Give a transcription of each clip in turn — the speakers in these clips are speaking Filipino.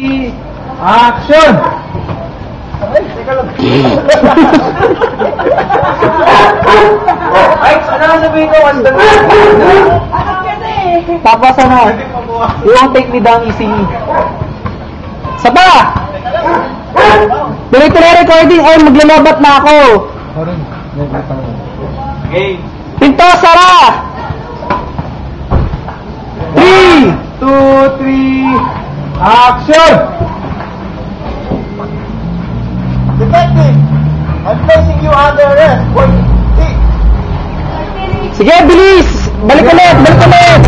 Action! Ay, ano sabihin ko? Tapos ano? You won't take me down easy. Saba! Tuloy-tuloy recording. Ay, maglalabat na ako. Okay. Pinto, Sara! 3, 2, 3, action! Detective, I'm placing you under arrest. Sige, bilis! Balik ulit! Balik ulit!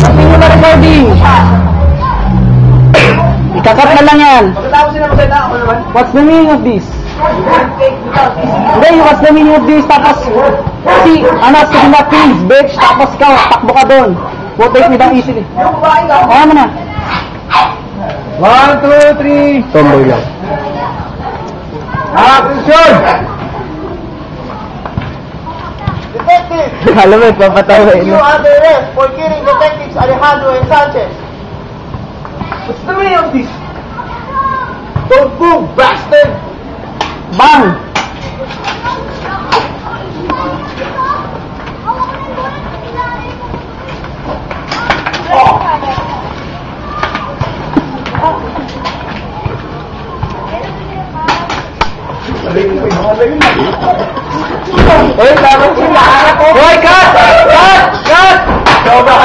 Continue na recording. Ikakat na lang yan. Pagkatapos sila magsalita ako naman. What's the meaning of this? Hindi, what's the meaning of this? Tapos, si, ano, sige na, please, bitch. Tapos ikaw, takbo ka doon. Won't take me down easily. Kaya mo na. 1, 2, 3, Tomboy lang. action! Detective, Alam mo, papatawa you under arrest for killing detectives Alejandro and Sanchez. What's the meaning of this? Don't move, bastard! Bang! Uy, tapos sila! Hoy, cut! Cut! Cut! Ikaw ba?